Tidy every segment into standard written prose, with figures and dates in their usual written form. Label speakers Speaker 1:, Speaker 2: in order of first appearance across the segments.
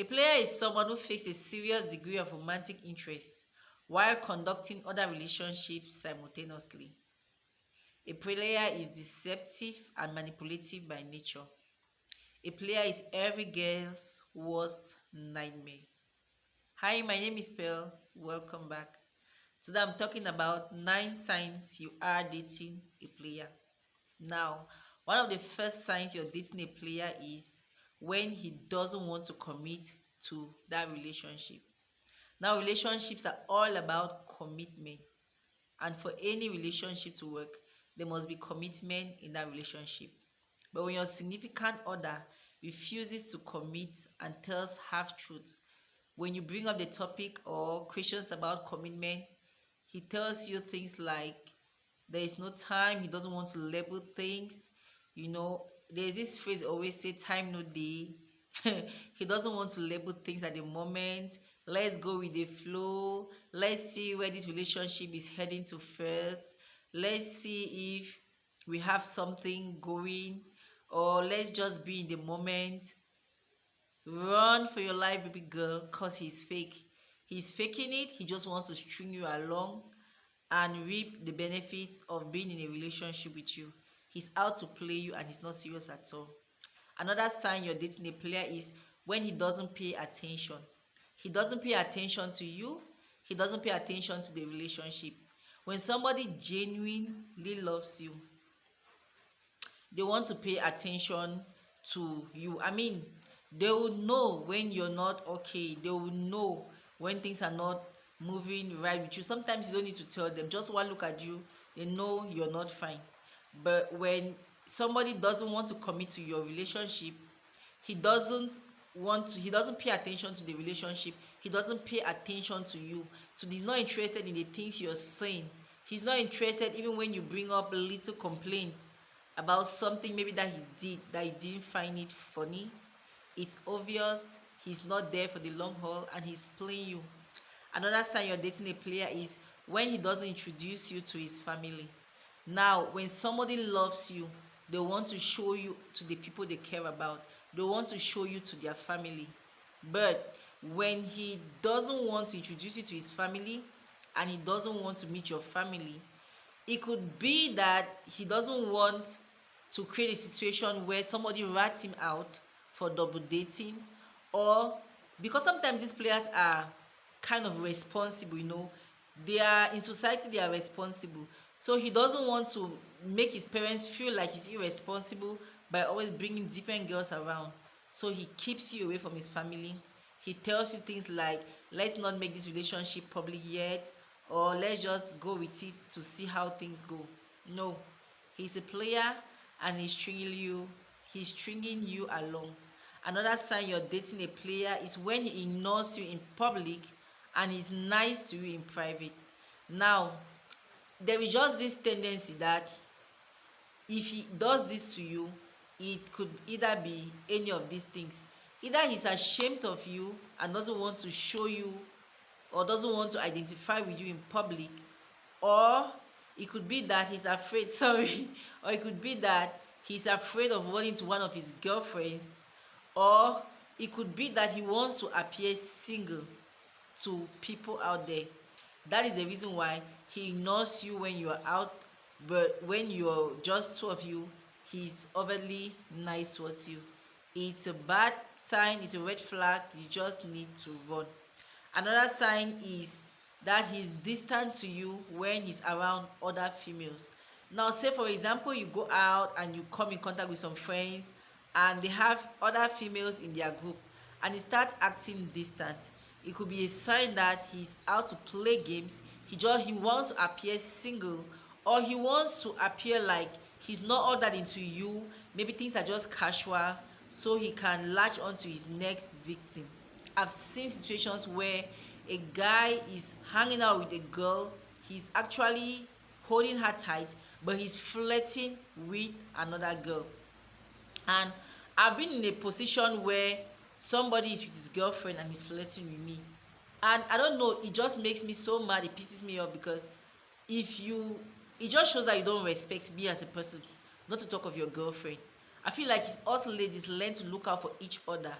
Speaker 1: A player is someone who fakes a serious degree of romantic interest while conducting other relationships simultaneously. A player is deceptive and manipulative by nature. A player is every girl's worst nightmare. Hi, my name is Pearl. Welcome back. Today I'm talking about 9 signs you are dating a player. Now, one of the first signs you're dating a player is when he doesn't want to commit to that relationship. Now, relationships are all about commitment, and for any relationship to work, there must be commitment in that relationship. But when your significant other refuses to commit and tells half truths, when you bring up the topic or questions about commitment, he tells you things like there is no time, he doesn't want to label things. There's this phrase always say time no day. He doesn't want to label things at the moment. Let's go with the flow. Let's see where this relationship is heading to first. Let's see if we have something going, or let's just be in the moment. Run for your life, baby girl, because he's fake. He's faking it. He just wants to string you along and reap the benefits of being in a relationship with you. He's out to play you and he's not serious at all. Another sign you're dating a player is when he doesn't pay attention. He doesn't pay attention to you. He doesn't pay attention to the relationship. When somebody genuinely loves you, they want to pay attention to you. They will know when you're not okay. They will know when things are not moving right with you. Sometimes you don't need to tell them. Just one look at you, they know you're not fine. But when somebody doesn't want to commit to your relationship, he doesn't pay attention to the relationship. He doesn't pay attention to you. So he's not interested in the things you're saying. He's not interested even when you bring up little complaints about something maybe that he did that he didn't find it funny. It's obvious he's not there for the long haul and he's playing you. Another sign you're dating a player is when he doesn't introduce you to his family. Now, when somebody loves you, they want to show you to the people they care about. They want to show you to their family. But when he doesn't want to introduce you to his family and he doesn't want to meet your family, it could be that he doesn't want to create a situation where somebody rats him out for double dating, or because sometimes these players are kind of responsible. They are in society, they are responsible, so he doesn't want to make his parents feel like he's irresponsible by always bringing different girls around. So he keeps you away from his family. He tells you things like, let's not make this relationship public yet, or let's just go with it to see how things go. No, he's a player and he's stringing you along. Another sign you're dating a player is when he ignores you in public and is nice to you in private. Now, there is just this tendency that if he does this to you, it could either be any of these things. Either he's ashamed of you and doesn't want to show you or doesn't want to identify with you in public, or it could be that he's afraid, sorry, or it could be that he's afraid of running to one of his girlfriends, or it could be that he wants to appear single to people out there. That is the reason why he ignores you when you are out, but when you're just two of you, he's overly nice towards you. It's a bad sign, it's a red flag, you just need to run. Another sign is that he's distant to you when he's around other females. Now, say for example, you go out and you come in contact with some friends and they have other females in their group and he starts acting distant. It could be a sign that he's out to play games. He wants to appear single, or he wants to appear like he's not all that into you. Maybe things are just casual, so he can latch onto his next victim. I've seen situations where a guy is hanging out with a girl, he's actually holding her tight, but he's flirting with another girl. And I've been in a position where somebody is with his girlfriend and he's flirting with me. And I don't know, it just makes me so mad, it pisses me off, because it just shows that you don't respect me as a person, not to talk of your girlfriend. I feel like if us ladies learn to look out for each other,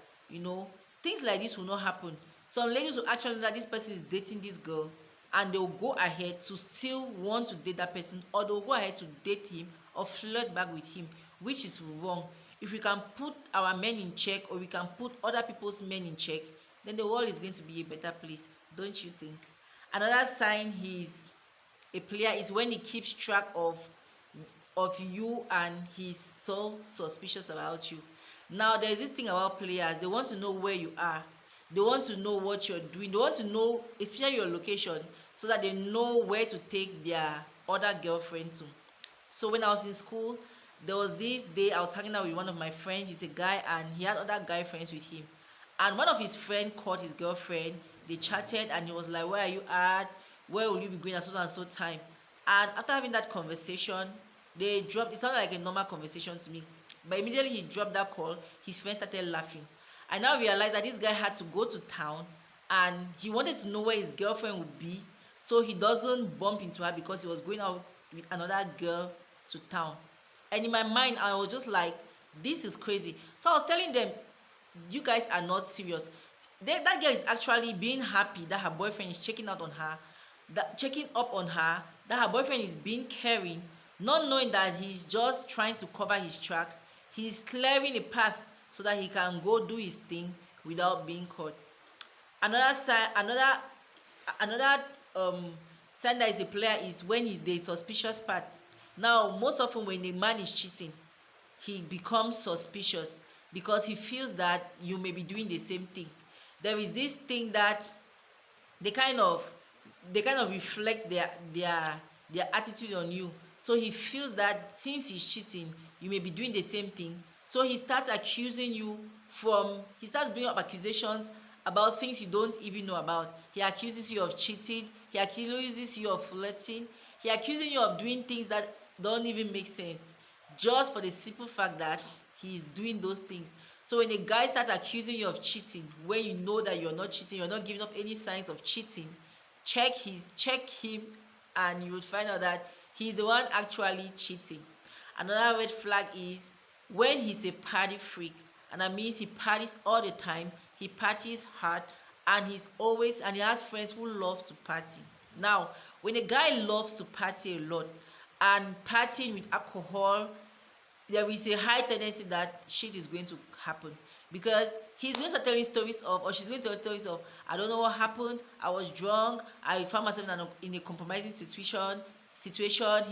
Speaker 1: things like this will not happen. Some ladies will actually know that this person is dating this girl, and they'll go ahead to still want to date that person, or they'll go ahead to date him or flirt back with him, which is wrong. If we can put our men in check, or we can put other people's men in check, then the world is going to be a better place, don't you think? Another sign he's a player is when he keeps track of you and he's so suspicious about you. Now there's this thing about players, they want to know where you are, they want to know what you're doing, they want to know especially your location, so that they know where to take their other girlfriend to. So when I was in school, there was this day I was hanging out with one of my friends. He's a guy and he had other guy friends with him, and one of his friend caught his girlfriend. They chatted and he was like, where are you at, where will you be going at so and so time? And after having that conversation, they dropped, it sounded like a normal conversation to me, but immediately he dropped that call, his friend started laughing. I now realized that this guy had to go to town and he wanted to know where his girlfriend would be, so he doesn't bump into her because he was going out with another girl to town. And in my mind I was just like, this is crazy. So I was telling them, you guys are not serious. That girl is actually being happy that her boyfriend is checking out on her, that checking up on her, that her boyfriend is being caring, not knowing that he's just trying to cover his tracks. He's clearing a path so that he can go do his thing without being caught. Another sign, another sign that is a player is when he's the suspicious part. Now most often when a man is cheating, he becomes suspicious because he feels that you may be doing the same thing. There is this thing that they kind of reflect their attitude on you. So he feels that since he's cheating, you may be doing the same thing. So he starts accusing you he starts bringing up accusations about things you don't even know about. He accuses you of cheating, he accuses you of flirting, he accuses you of doing things that don't even make sense, just for the simple fact that he is doing those things. So when a guy starts accusing you of cheating, when you know that you're not cheating, you're not giving off any signs of cheating, check him, and you would find out that he's the one actually cheating. Another red flag is when he's a party freak, and that means he parties all the time, he parties hard, and he has friends who love to party. Now when a guy loves to party a lot, and partying with alcohol, there is a high tendency that shit is going to happen, because he's going to start telling stories of, or she's going to tell stories of, I don't know what happened, I was drunk, I found myself in a compromising situation, he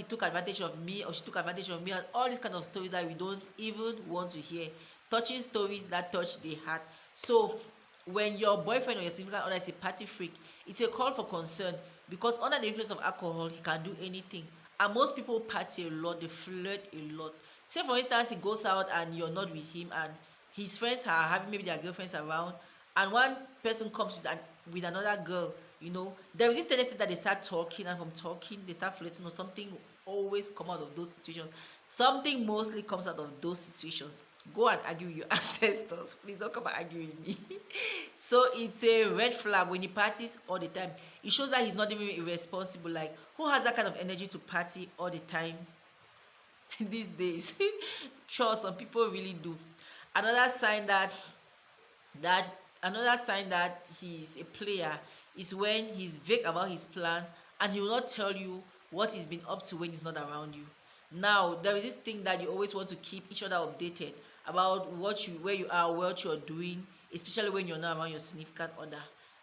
Speaker 1: took advantage of me, or she took advantage of me, and all these kind of stories that we don't even want to hear, touching stories that touch the heart. So when your boyfriend or your significant other is a party freak, it's a call for concern, because under the influence of alcohol he can do anything. And most people party a lot, they flirt a lot. Say for instance, he goes out and you're not with him, and his friends are having maybe their girlfriends around, and one person comes with another girl. There is this tendency that they start talking, and from talking they start flirting, or something always come out of those situations. Something mostly comes out of those situations. Go and argue with your ancestors, please don't come and argue with me. So it's a red flag when he parties all the time. It shows that he's not even irresponsible. Like, who has that kind of energy to party all the time these days? Sure, some people really do. Another sign that he's a player is when he's vague about his plans, and he will not tell you what he's been up to when he's not around you. Now there is this thing that you always want to keep each other updated about where you are, what you're doing, especially when you're not around your significant other.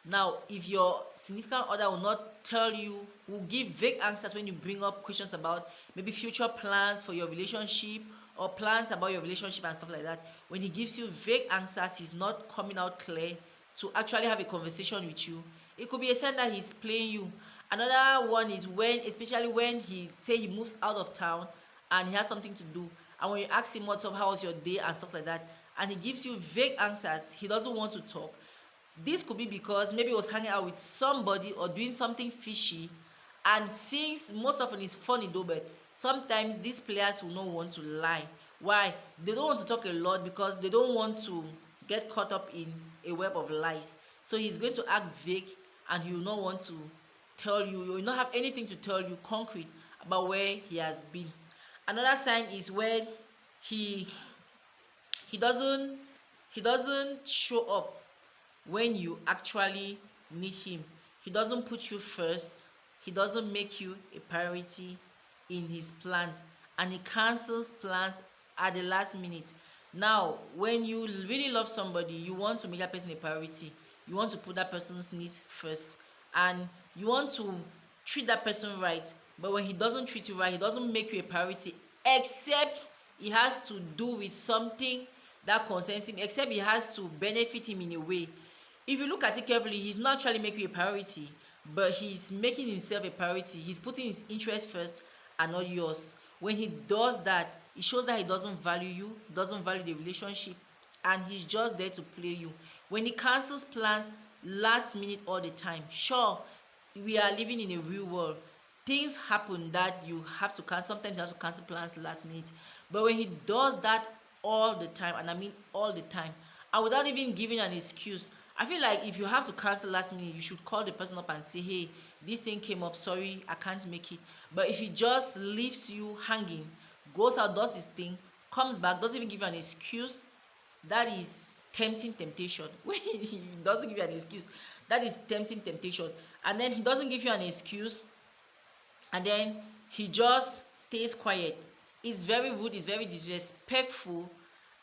Speaker 1: Now if your significant other will not tell you, will give vague answers when you bring up questions about maybe future plans for your relationship, or plans about your relationship and stuff like that, when he gives you vague answers, he's not coming out clear to actually have a conversation with you, it could be a sign that he's playing you. Another one is especially when he moves out of town and he has something to do, and when you ask him what's up, how was your day and stuff like that, and he gives you vague answers, he doesn't want to talk. This could be because maybe he was hanging out with somebody or doing something fishy, and since most often it's funny though, but sometimes these players will not want to lie. Why? They don't want to talk a lot because they don't want to get caught up in a web of lies. So he's going to act vague, and he will not want to tell you, he will not have anything to tell you concrete about where he has been. Another sign is when he doesn't show up when you actually need him. He doesn't put you first. He doesn't make you a priority in his plans, and he cancels plans at the last minute. Now, when you really love somebody, you want to make that person a priority. You want to put that person's needs first, and you want to treat that person right. But when he doesn't treat you right, he doesn't make you a priority, except it has to do with something that concerns him, except it has to benefit him in a way. If you look at it carefully, he's not actually making you a priority, but he's making himself a priority. He's putting his interest first and not yours. When he does that, it shows that he doesn't value you, doesn't value the relationship, and he's just there to play you. When he cancels plans last minute all the time, sure, we are living in a real world. Things happen that you have to cancel. Sometimes you have to cancel plans last minute. But when he does that all the time, and I mean all the time, and without even giving an excuse, I feel like if you have to cancel last minute, you should call the person up and say, hey, this thing came up, sorry, I can't make it. But if he just leaves you hanging, goes out, does his thing, comes back, doesn't even give you an excuse, that is tempting temptation. When he doesn't give you an excuse, that is tempting temptation. And then he doesn't give you an excuse, and then he just stays quiet. It's very rude, it's very disrespectful,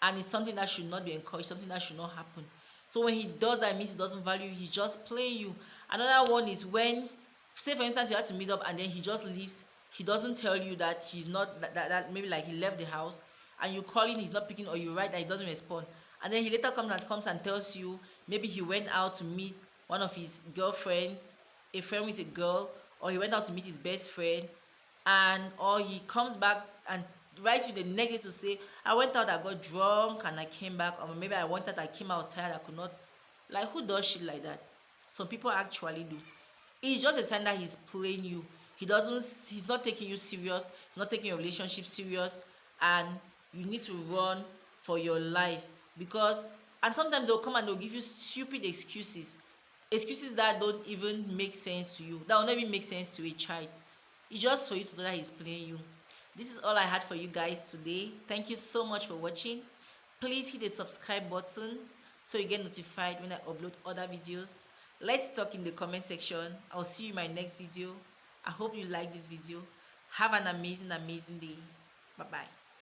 Speaker 1: and it's something that should not be encouraged, something that should not happen. So when he does that, it means he doesn't value you, he's just playing you. Another one is when, say for instance, you had to meet up and then he just leaves. He doesn't tell you that he's not, that maybe like he left the house, and you call him, he's not picking, or you write that he doesn't respond. And then he later comes and tells you maybe he went out to meet one of his girlfriends, a friend with a girl, or he went out to meet his best friend, and or he comes back and writes you the next day to say, I went out, I got drunk, and I came back, or maybe I went out, I came, I was tired, I could not. Like, who does shit like that? Some people actually do. It's just a sign that he's playing you. He's not taking you serious, he's not taking your relationship serious, and you need to run for your life. Because, and sometimes they'll come and they'll give you stupid excuses that don't even make sense to you, that will not even make sense to a child. It's just for you to know that he's playing you. This is all I had for you guys today. Thank you so much for watching. Please hit the subscribe button so you get notified when I upload other videos. Let's talk in the comment section. I'll see you in my next video. I hope you like this video. Have an amazing day. Bye bye.